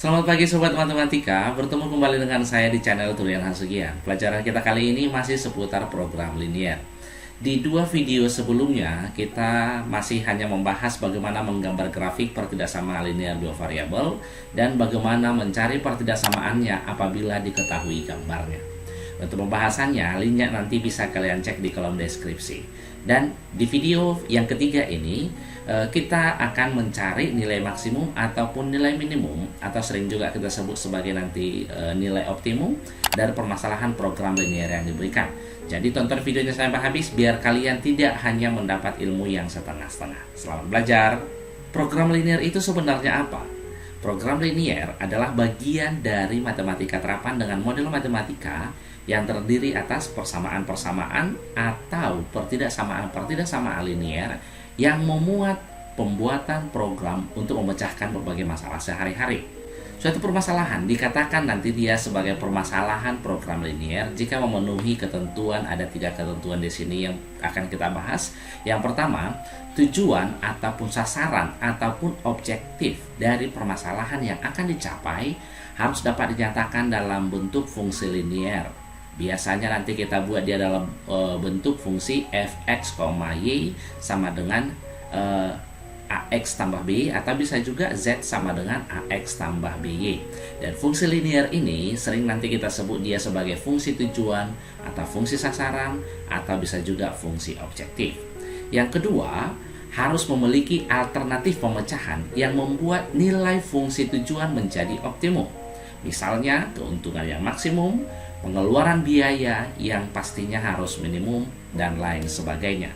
Selamat pagi Sobat Matematika, bertemu kembali dengan saya di channel Tulian Hasugian. Pelajaran kita kali ini masih seputar program linier. Di dua video sebelumnya, kita masih hanya membahas bagaimana menggambar grafik pertidaksamaan linear dua variabel dan bagaimana mencari pertidaksamaannya apabila diketahui gambarnya. Untuk pembahasannya, linknya nanti bisa kalian cek di kolom deskripsi. Dan di video yang ketiga ini, kita akan mencari nilai maksimum ataupun nilai minimum, atau sering juga kita sebut sebagai nanti nilai optimum dari permasalahan program linear yang diberikan. Jadi tonton videonya sampai habis biar kalian tidak hanya mendapat ilmu yang setengah-setengah. Selamat belajar. Program linear itu sebenarnya apa? Program linear adalah bagian dari matematika terapan dengan model matematika yang terdiri atas persamaan-persamaan atau pertidaksamaan linear yang memuat pembuatan program untuk memecahkan berbagai masalah sehari-hari. Suatu permasalahan dikatakan nanti dia sebagai permasalahan program linear jika memenuhi ketentuan. Ada 3 ketentuan di sini yang akan kita bahas. Yang pertama, tujuan ataupun sasaran ataupun objektif dari permasalahan yang akan dicapai harus dapat dinyatakan dalam bentuk fungsi linear. Biasanya nanti kita buat dia dalam bentuk fungsi fx, y sama dengan ax tambah by, atau bisa juga z sama dengan ax tambah by. Dan fungsi linear ini sering nanti kita sebut dia sebagai fungsi tujuan atau fungsi sasaran atau bisa juga fungsi objektif. Yang kedua, harus memiliki alternatif pemecahan yang membuat nilai fungsi tujuan menjadi optimum. Misalnya keuntungan yang maksimum, pengeluaran biaya yang pastinya harus minimum, dan lain sebagainya.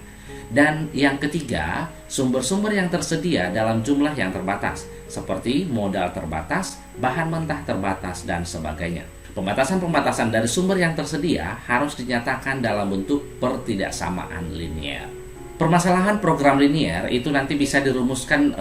Dan yang ketiga, sumber-sumber yang tersedia dalam jumlah yang terbatas, seperti modal terbatas, bahan mentah terbatas, dan sebagainya. Pembatasan-pembatasan dari sumber yang tersedia harus dinyatakan dalam bentuk pertidaksamaan linear. Permasalahan program linear itu nanti bisa dirumuskan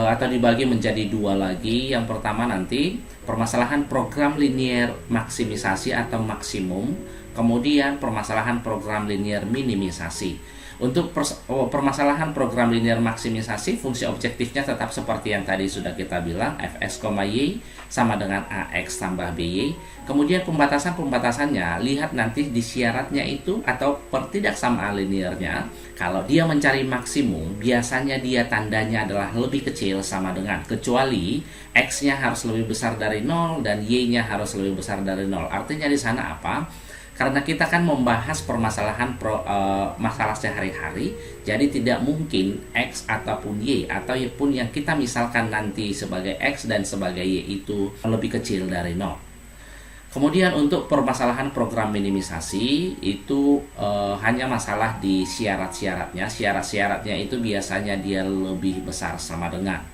atau dibagi menjadi 2 lagi. Yang pertama nanti permasalahan program linear maksimisasi atau maksimum, kemudian permasalahan program linear minimisasi. Untuk permasalahan program linear maksimisasi, fungsi objektifnya tetap seperti yang tadi sudah kita bilang, fx, y sama dengan ax tambah by. Kemudian pembatasan-pembatasannya, lihat nanti di syaratnya itu atau pertidaksamaan linearnya. Kalau dia mencari maksimum, biasanya dia tandanya adalah lebih kecil sama dengan, kecuali x-nya harus lebih besar dari 0 dan y-nya harus lebih besar dari 0. Artinya di sana apa? Karena kita kan membahas permasalahan masalah sehari-hari, jadi tidak mungkin X ataupun Y ataupun yang kita misalkan nanti sebagai X dan sebagai Y itu lebih kecil dari 0. Kemudian untuk permasalahan program minimisasi itu hanya masalah di syarat-syaratnya. Syarat-syaratnya itu biasanya dia lebih besar sama dengan,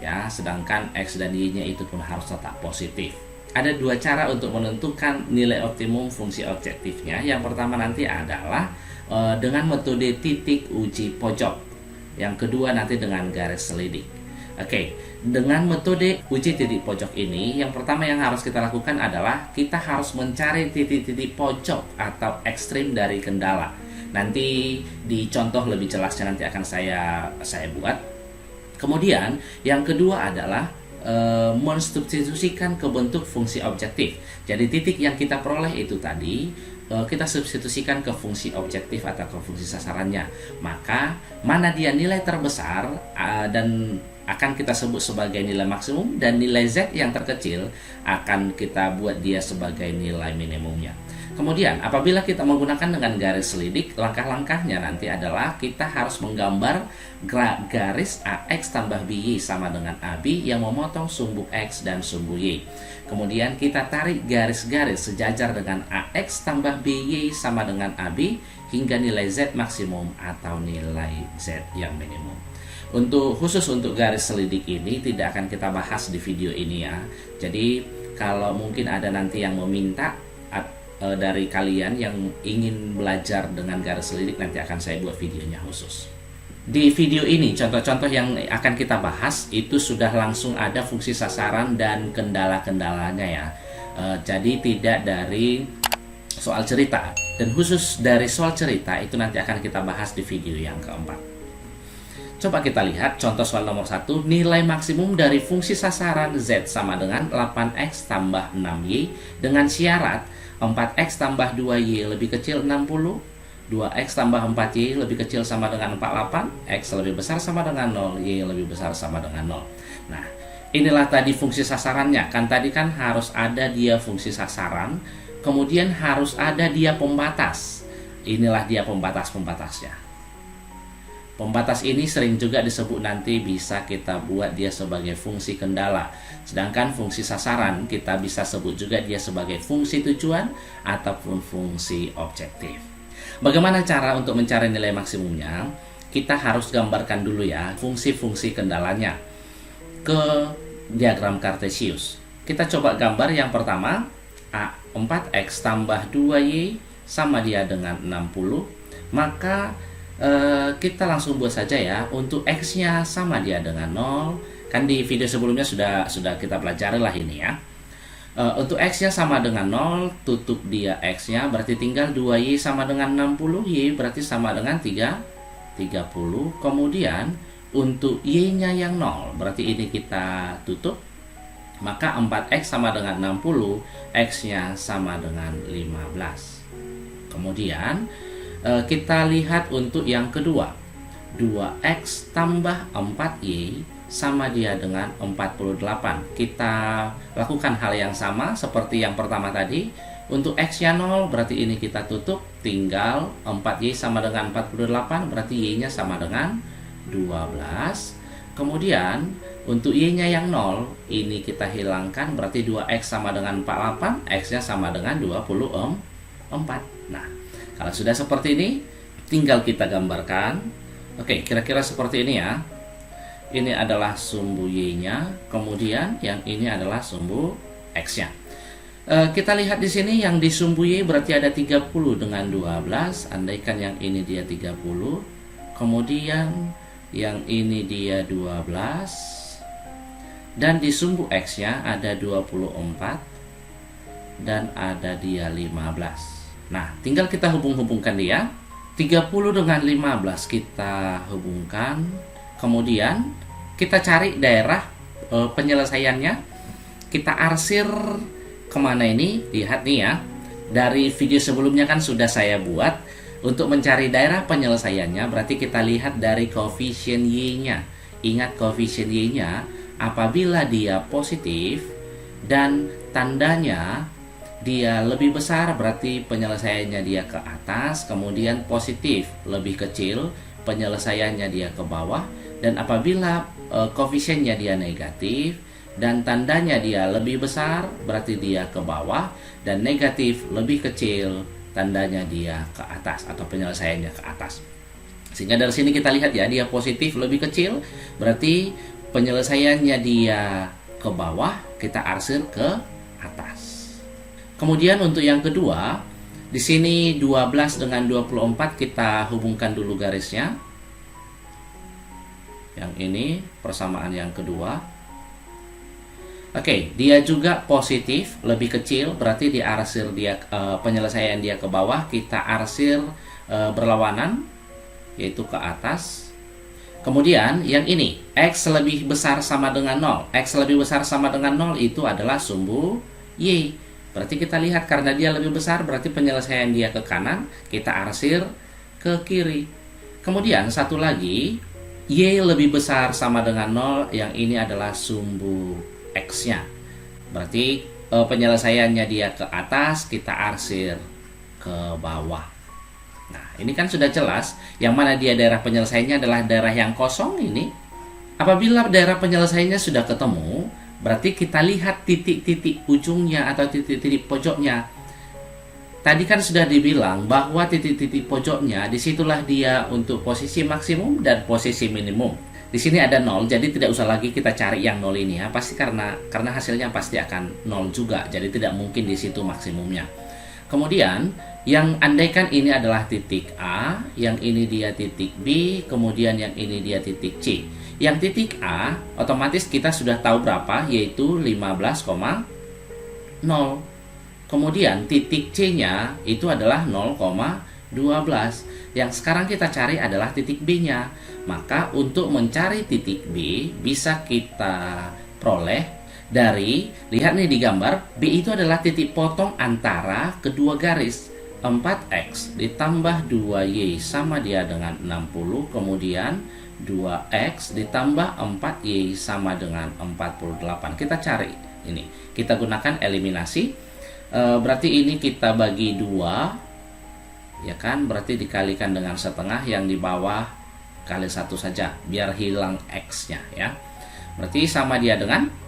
ya, sedangkan X dan Y-nya itu pun harus tetap positif. Ada 2 cara untuk menentukan nilai optimum fungsi objektifnya. Yang pertama nanti adalah dengan metode titik uji pojok. Yang kedua nanti dengan garis selidik. Oke, dengan metode uji titik pojok ini, yang pertama yang harus kita lakukan adalah kita harus mencari titik-titik pojok atau ekstrim dari kendala. Nanti di contoh lebih jelasnya nanti akan saya buat. Kemudian yang kedua adalah mensubstitusikan ke bentuk fungsi objektif. Jadi titik yang kita peroleh itu tadi kita substitusikan ke fungsi objektif atau ke fungsi sasarannya. Maka mana dia nilai terbesar dan akan kita sebut sebagai nilai maksimum, dan nilai Z yang terkecil akan kita buat dia sebagai nilai minimumnya. Kemudian apabila kita menggunakan dengan garis selidik, langkah-langkahnya nanti adalah kita harus menggambar garis AX tambah BY sama dengan AB yang memotong sumbu X dan sumbu Y. Kemudian kita tarik garis-garis sejajar dengan AX tambah BY sama dengan AB hingga nilai Z maksimum atau nilai Z yang minimum. Khusus untuk garis selidik ini tidak akan kita bahas di video ini ya. Jadi kalau mungkin ada nanti yang meminta dari kalian yang ingin belajar dengan garis selidik, nanti akan saya buat videonya khusus. Di video ini contoh-contoh yang akan kita bahas itu sudah langsung ada fungsi sasaran dan kendala-kendalanya ya. Jadi tidak dari soal cerita, dan khusus dari soal cerita itu nanti akan kita bahas di video yang keempat. Coba kita lihat contoh soal nomor 1. Nilai maksimum dari fungsi sasaran Z sama dengan 8X tambah 6Y dengan syarat 4X tambah 2Y lebih kecil 60, 2X tambah 4Y lebih kecil sama dengan 48, X lebih besar sama dengan 0, Y lebih besar sama dengan 0. Nah, inilah tadi fungsi sasarannya. Kan tadi kan harus ada dia fungsi sasaran, kemudian harus ada dia pembatas. Inilah dia pembatas-pembatasnya. Pembatas ini sering juga disebut nanti bisa kita buat dia sebagai fungsi kendala. Sedangkan fungsi sasaran kita bisa sebut juga dia sebagai fungsi tujuan ataupun fungsi objektif. Bagaimana cara untuk mencari nilai maksimumnya? Kita harus gambarkan dulu ya fungsi-fungsi kendalanya ke diagram Kartesius. Kita coba gambar yang pertama, 4X tambah 2Y sama dia dengan 60. Maka kita langsung buat saja ya. Untuk X-nya sama dia dengan 0. Kan di video sebelumnya sudah kita pelajari lah ini ya. Untuk X-nya sama dengan 0, tutup dia X-nya, berarti tinggal 2Y sama dengan 60, Y berarti sama dengan 30. Kemudian untuk Y-nya yang 0, berarti ini kita tutup. Maka 4X sama dengan 60, X-nya sama dengan 15. Kemudian kita lihat untuk yang kedua, 2X tambah 4Y sama dia dengan 48. Kita lakukan hal yang sama seperti yang pertama tadi. Untuk X-nya 0, berarti ini kita tutup, tinggal 4Y sama dengan 48, berarti Y-nya sama dengan 12. Kemudian untuk Y-nya yang 0, ini kita hilangkan, berarti 2X sama dengan 48, X-nya sama dengan 24. Nah, kalau sudah seperti ini, tinggal kita gambarkan. Oke, kira-kira seperti ini ya. Ini adalah sumbu Y-nya, kemudian yang ini adalah sumbu X-nya. Kita lihat di sini yang di sumbu Y berarti ada 30 dengan 12. Andaikan yang ini dia 30, kemudian yang ini dia 12. Dan di sumbu X-nya ada 24 dan ada dia 15. Nah, tinggal kita hubung-hubungkan dia. 30 dengan 15 kita hubungkan. Kemudian kita cari daerah penyelesaiannya. Kita arsir kemana ini? Lihat nih ya. Dari video sebelumnya kan sudah saya buat. Untuk mencari daerah penyelesaiannya, berarti kita lihat dari koefisien Y-nya. Ingat koefisien Y-nya, apabila dia positif dan tandanya dia lebih besar, berarti penyelesaiannya dia ke atas. Kemudian positif lebih kecil, penyelesaiannya dia ke bawah. Dan apabila koefisiennya dia negatif dan tandanya dia lebih besar, berarti dia ke bawah. Dan negatif lebih kecil, tandanya dia ke atas atau penyelesaiannya ke atas. Sehingga dari sini kita lihat ya, dia positif lebih kecil, berarti penyelesaiannya dia ke bawah, kita arsir ke atas. Kemudian untuk yang kedua, di sini 12 dengan 24 kita hubungkan dulu garisnya. Yang ini persamaan yang kedua. Oke, dia juga positif, lebih kecil, berarti diarsir dia penyelesaian dia ke bawah, kita arsir berlawanan, yaitu ke atas. Kemudian yang ini, X lebih besar sama dengan 0. X lebih besar sama dengan 0 itu adalah sumbu Y. Berarti kita lihat karena dia lebih besar, berarti penyelesaian dia ke kanan, kita arsir ke kiri. Kemudian satu lagi, Y lebih besar sama dengan 0, yang ini adalah sumbu X-nya. Berarti penyelesaiannya dia ke atas, kita arsir ke bawah. Nah, ini kan sudah jelas, yang mana dia daerah penyelesaiannya adalah daerah yang kosong ini. Apabila daerah penyelesaiannya sudah ketemu, berarti kita lihat titik-titik ujungnya atau titik-titik pojoknya. Tadi kan sudah dibilang bahwa titik-titik pojoknya disitulah dia untuk posisi maksimum dan posisi minimum. Di sini ada 0, jadi tidak usah lagi kita cari yang 0 ini ya. Pasti karena hasilnya pasti akan 0 juga. Jadi tidak mungkin di situ maksimumnya. Kemudian yang andaikan ini adalah titik A, yang ini dia titik B, kemudian yang ini dia titik C. Yang titik A otomatis kita sudah tahu berapa, yaitu 15,0. Kemudian titik C-nya itu adalah 0,25. 12. Yang sekarang kita cari adalah titik B-nya. Maka untuk mencari titik B bisa kita peroleh dari, lihat nih di gambar, B itu adalah titik potong antara kedua garis. 4x ditambah 2y sama dia dengan 60, kemudian 2x ditambah 4y sama dengan 48. Kita cari ini, kita gunakan eliminasi. Berarti ini kita bagi 2, ya kan, berarti dikalikan dengan setengah, yang di bawah kali 1 saja biar hilang x-nya ya. Berarti sama dia dengan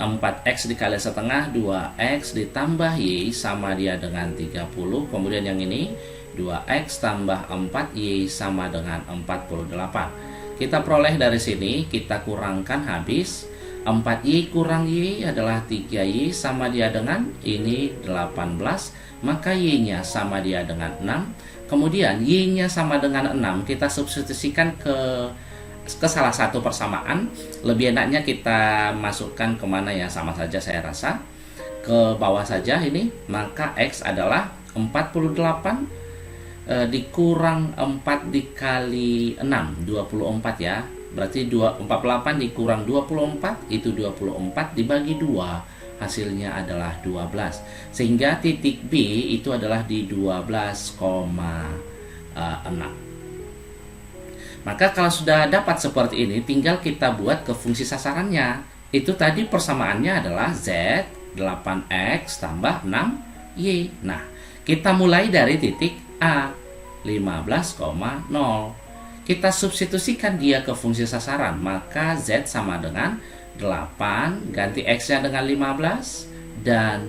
4x dikali setengah, 2x ditambah y sama dia dengan 30. Kemudian yang ini 2x tambah 4y sama dengan 48. Kita peroleh dari sini, kita kurangkan habis. 4y kurang y adalah 3y sama dia dengan ini 18. Maka y-nya sama dia dengan 6. Kemudian y-nya sama dengan 6, kita substitusikan ke salah satu persamaan. Lebih enaknya kita masukkan kemana ya, sama saja saya rasa ke bawah saja ini. Maka x adalah 48 dikurang 4 dikali 6, 24 ya. Berarti 48 dikurang 24 itu 24 dibagi 2, hasilnya adalah 12. Sehingga titik B itu adalah di 12,6. Maka kalau sudah dapat seperti ini, tinggal kita buat ke fungsi sasarannya. Itu tadi persamaannya adalah Z 8x tambah 6y. Nah, kita mulai dari titik A 15,0. Kita substitusikan dia ke fungsi sasaran. Maka Z sama dengan 8, ganti x-nya dengan 15, dan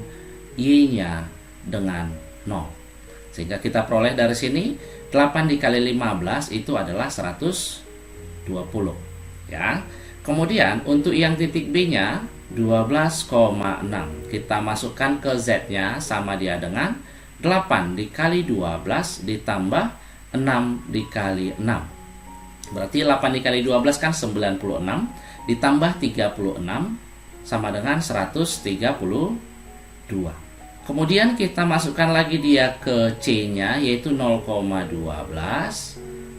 y-nya dengan 0. Sehingga kita peroleh dari sini 8 dikali 15 itu adalah 120 ya. Kemudian untuk yang titik B-nya 12,6, kita masukkan ke Z-nya sama dia dengan 8 dikali 12 ditambah 6 dikali 6. Berarti 8 dikali 12 kan 96, ditambah 36 sama dengan 132. Kemudian kita masukkan lagi dia ke C-nya, yaitu 0,12.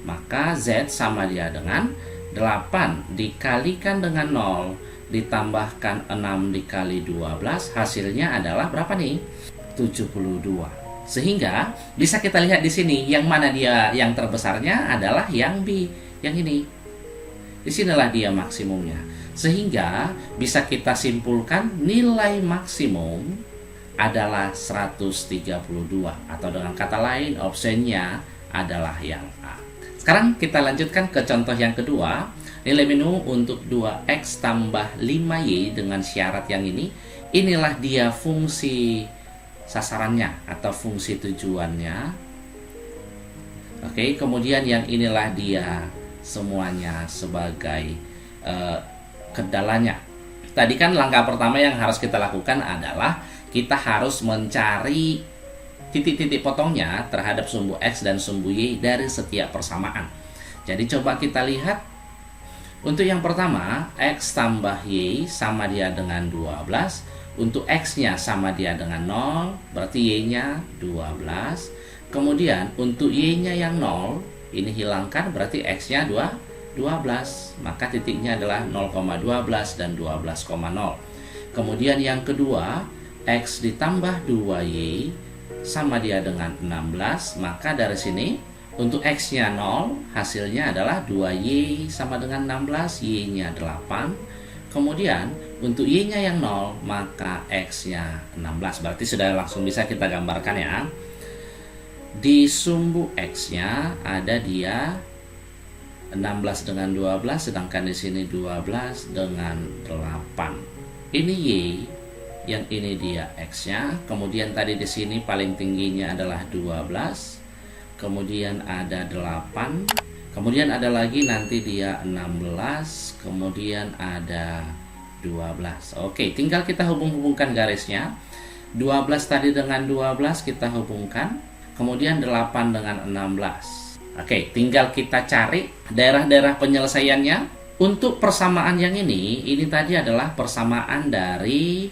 Maka Z sama dia dengan 8 dikalikan dengan 0 ditambahkan 6 dikali 12, hasilnya adalah berapa nih? 72. Sehingga bisa kita lihat di sini, yang mana dia yang terbesarnya adalah yang B, yang ini. Disinilah dia maksimumnya. Sehingga bisa kita simpulkan nilai maksimum adalah 132, atau dengan kata lain opsinya adalah yang A. Sekarang kita lanjutkan ke contoh yang kedua. Nilai minimum untuk 2x tambah 5y dengan syarat yang ini. Inilah dia fungsi sasarannya atau fungsi tujuannya. Oke, kemudian yang inilah dia semuanya sebagai kendalanya. Tadi kan langkah pertama yang harus kita lakukan adalah kita harus mencari titik-titik potongnya terhadap sumbu X dan sumbu Y dari setiap persamaan. Jadi coba kita lihat. Untuk yang pertama, X tambah Y sama dia dengan 12. Untuk X-nya sama dia dengan 0, berarti Y-nya 12. Kemudian untuk Y-nya yang 0, ini hilangkan, berarti X-nya 12. Maka titiknya adalah 0,12 dan 12,0. Kemudian yang kedua, X ditambah 2Y sama dia dengan 16. Maka dari sini untuk X-nya 0, hasilnya adalah 2Y sama dengan 16, Y-nya 8. Kemudian untuk Y-nya yang 0, maka X-nya 16. Berarti sudah langsung bisa kita gambarkan ya. Di sumbu X-nya ada dia 16 dengan 12, sedangkan di sini 12 dengan 8. Ini Y, yang ini dia X-nya. Kemudian tadi di sini paling tingginya adalah 12. Kemudian ada 8. Kemudian ada lagi nanti dia 16. Kemudian ada 12. Oke, tinggal kita hubung-hubungkan garisnya. 12 tadi dengan 12 kita hubungkan. Kemudian 8 dengan 16. Oke, tinggal kita cari daerah-daerah penyelesaiannya. Untuk persamaan yang ini tadi adalah persamaan dari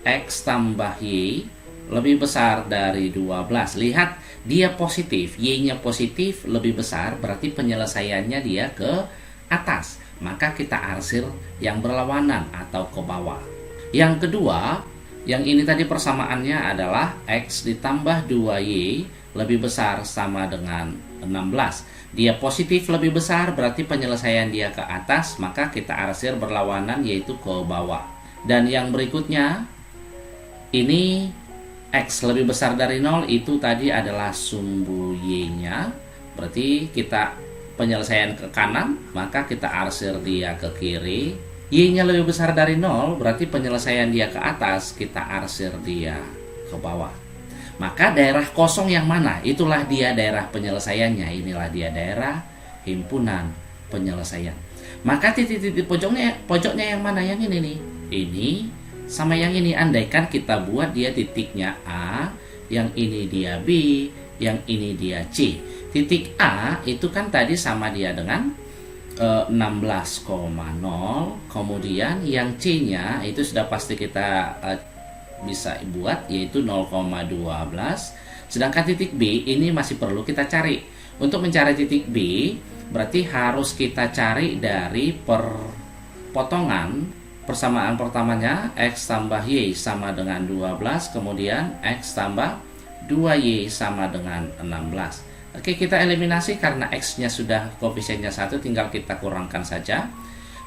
X tambah Y lebih besar dari 12. Lihat, dia positif, Y-nya positif lebih besar, berarti penyelesaiannya dia ke atas. Maka kita arsir yang berlawanan atau ke bawah. Yang kedua, yang ini tadi persamaannya adalah X ditambah 2Y lebih besar sama dengan 16. Dia positif lebih besar, berarti penyelesaian dia ke atas, maka kita arsir berlawanan yaitu ke bawah. Dan yang berikutnya, ini X lebih besar dari 0, itu tadi adalah sumbu Y-nya. Berarti kita penyelesaian ke kanan, maka kita arsir dia ke kiri. Y-nya lebih besar dari 0, berarti penyelesaian dia ke atas, kita arsir dia ke bawah. Maka daerah kosong yang mana? Itulah dia daerah penyelesaiannya. Inilah dia daerah himpunan penyelesaian. Maka titik-titik pojoknya yang mana? Yang ini nih. Ini sama yang ini. Andaikan kita buat dia titiknya A, yang ini dia B, yang ini dia C. Titik A itu kan tadi sama dia dengan 16,0. Kemudian yang C-nya itu sudah pasti kita bisa buat, yaitu 0,12. Sedangkan titik B ini masih perlu kita cari. Untuk mencari titik B berarti harus kita cari dari perpotongan. Persamaan pertamanya X tambah Y sama dengan 12, kemudian X tambah 2Y sama dengan 16. Oke, kita eliminasi karena X-nya sudah koefisiennya 1, tinggal kita kurangkan saja.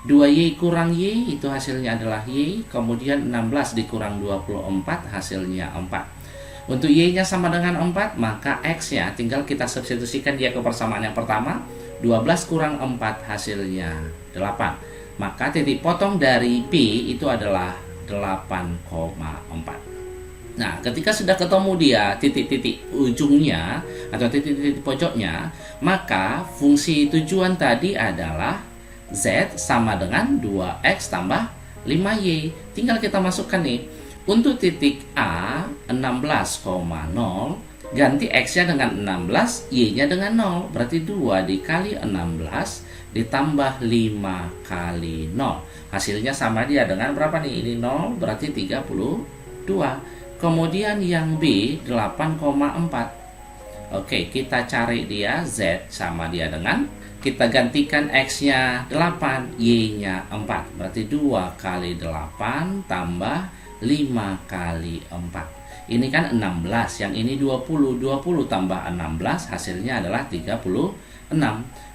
2Y kurang Y itu hasilnya adalah Y, kemudian 16 dikurang 24 hasilnya 4. Untuk Y-nya sama dengan 4, maka X-nya tinggal kita substitusikan dia ke persamaan yang pertama. 12 kurang 4 hasilnya 8. Maka titik potong dari P itu adalah 8,4. Nah, ketika sudah ketemu dia titik-titik ujungnya atau titik-titik pojoknya, maka fungsi tujuan tadi adalah Z sama dengan 2X tambah 5Y. Tinggal kita masukkan nih. Untuk titik A 16,0, ganti X-nya dengan 16, Y-nya dengan 0. Berarti 2 dikali 16 ditambah 5 kali 0. Hasilnya sama dia dengan berapa nih? Ini 0, berarti 32. Kemudian yang B 8,4. Oke, kita cari dia Z sama dia dengan, kita gantikan X-nya 8, Y-nya 4. Berarti 2 kali 8 tambah 5 kali 4. Ini kan 16, yang ini 20. 20 tambah 16 hasilnya adalah 36.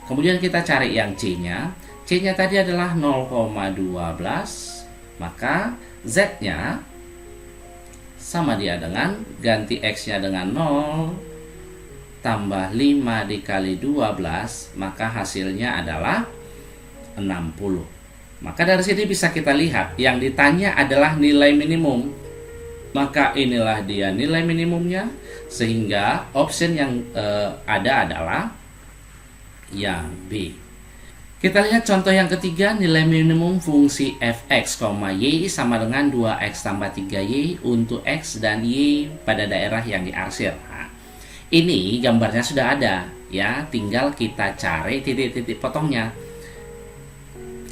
Kemudian kita cari yang C-nya. C-nya tadi adalah 0,12. Maka Z-nya sama dia dengan, ganti X-nya dengan 0 tambah 5 dikali 12, maka hasilnya adalah 60. Maka dari sini bisa kita lihat yang ditanya adalah nilai minimum. Maka inilah dia nilai minimumnya, sehingga option yang ada adalah yang B. Kita lihat contoh yang ketiga, nilai minimum fungsi fx, y sama dengan 2x tambah 3y untuk x dan y pada daerah yang diarsir. Nah, ini gambarnya sudah ada, ya, tinggal kita cari titik-titik potongnya.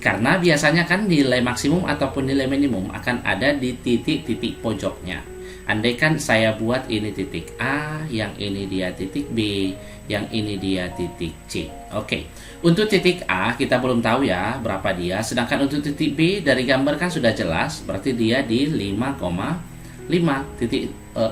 Karena biasanya kan nilai maksimum ataupun nilai minimum akan ada di titik-titik pojoknya. Andaikan saya buat ini titik A, yang ini dia titik B, yang ini dia titik C. Oke, untuk titik A kita belum tahu ya berapa dia. Sedangkan untuk titik B dari gambar kan sudah jelas, berarti dia di 5,5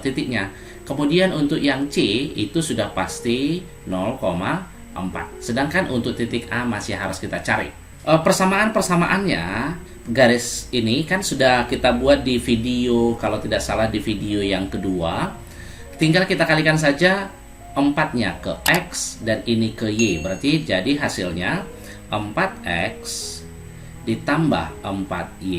titiknya. Kemudian untuk yang C itu sudah pasti 0,4. Sedangkan untuk titik A masih harus kita cari. Persamaan-persamaannya, garis ini kan sudah kita buat di video, kalau tidak salah di video yang kedua. Tinggal kita kalikan saja 4-nya ke X dan ini ke Y. Berarti jadi hasilnya 4X ditambah 4Y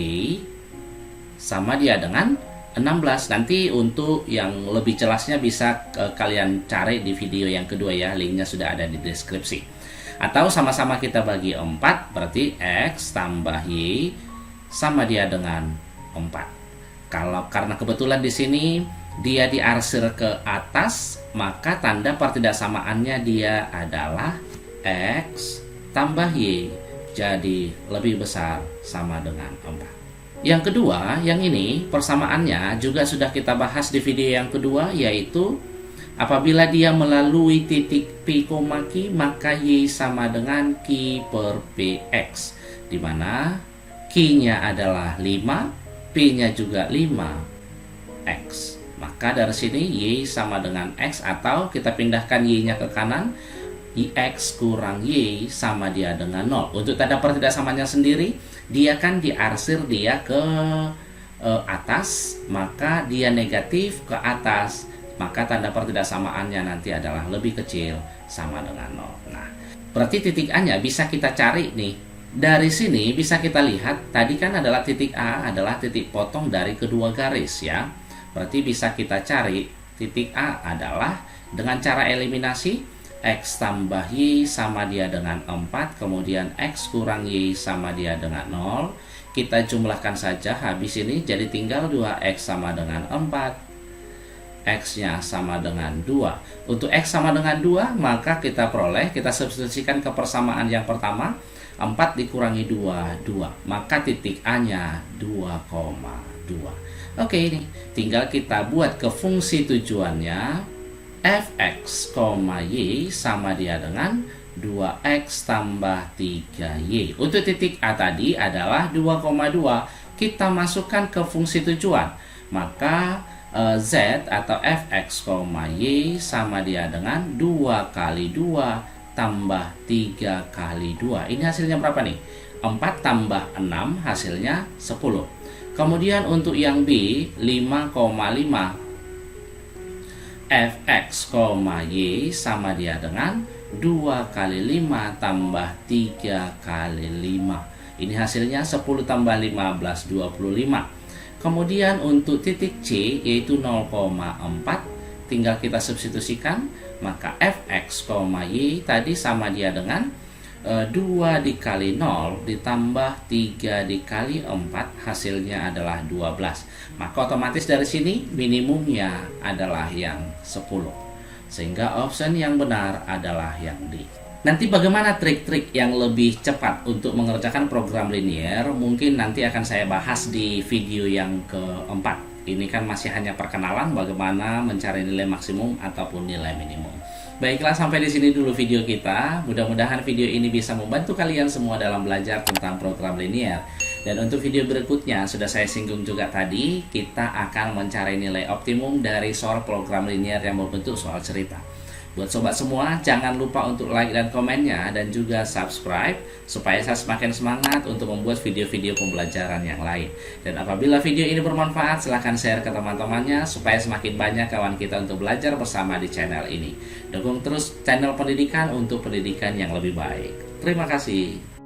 sama dia dengan 16. Nanti untuk yang lebih jelasnya bisa kalian cari di video yang kedua ya. Linknya sudah ada di deskripsi. Atau sama-sama kita bagi 4, berarti X tambah Y sama dia dengan 4. Karena kebetulan di sini dia diarsir ke atas, maka tanda pertidaksamaannya dia adalah X tambah Y, jadi lebih besar sama dengan 4. Yang kedua, yang ini persamaannya juga sudah kita bahas di video yang kedua, yaitu apabila dia melalui titik P, Q, maka Y sama dengan Q per PX, di mana Q-nya adalah 5, P-nya juga 5X. Maka dari sini Y sama dengan X, atau kita pindahkan Y-nya ke kanan, X kurang Y sama dia dengan 0. Untuk tanda pertidaksamanya sendiri, dia kan diarsir dia ke atas, maka dia negatif ke atas, maka tanda pertidaksamaannya nanti adalah lebih kecil sama dengan 0. Nah, berarti titik A-nya bisa kita cari nih. Dari sini bisa kita lihat, tadi kan adalah titik A adalah titik potong dari kedua garis ya. Berarti bisa kita cari titik A adalah dengan cara eliminasi X tambah Y sama dia dengan 4, kemudian X kurang Y sama dia dengan 0. Kita jumlahkan saja habis ini, jadi tinggal 2X sama dengan 4, X-nya sama dengan 2. Untuk X sama dengan 2, maka kita peroleh, kita substitusikan ke persamaan yang pertama, 4 dikurangi 2, 2. Maka titik A-nya 2,2. Oke, ini tinggal kita buat ke fungsi tujuannya. Fx, Y sama dia dengan 2x tambah 3y. Untuk titik A tadi adalah 2,2. Kita masukkan ke fungsi tujuan. Maka z atau fx, y sama dia dengan 2 kali 2 tambah 3 kali 2. Ini hasilnya berapa nih? 4 tambah 6 hasilnya 10. Kemudian untuk yang B, 5,5. Fx, Y sama dia dengan 2 kali 5 tambah 3 kali 5. Ini hasilnya 10 tambah 15, 25. Kemudian untuk titik C yaitu 0,4, tinggal kita substitusikan, maka Fx, Y tadi sama dia dengan 2 dikali 0 ditambah 3 dikali 4, hasilnya adalah 12. Maka otomatis dari sini minimumnya adalah yang 10. Sehingga option yang benar adalah yang D. Nanti bagaimana trik-trik yang lebih cepat untuk mengerjakan program linear, mungkin nanti akan saya bahas di video yang keempat. Ini kan masih hanya perkenalan bagaimana mencari nilai maksimum ataupun nilai minimum. Baiklah, sampai di sini dulu video kita. Mudah-mudahan video ini bisa membantu kalian semua dalam belajar tentang program linear. Dan untuk video berikutnya, sudah saya singgung juga tadi, kita akan mencari nilai optimum dari soal program linear yang berbentuk soal cerita. Buat sobat semua, jangan lupa untuk like dan komennya, dan juga subscribe supaya saya semakin semangat untuk membuat video-video pembelajaran yang lain. Dan apabila video ini bermanfaat, silahkan share ke teman-temannya supaya semakin banyak kawan kita untuk belajar bersama di channel ini. Dukung terus channel pendidikan untuk pendidikan yang lebih baik. Terima kasih.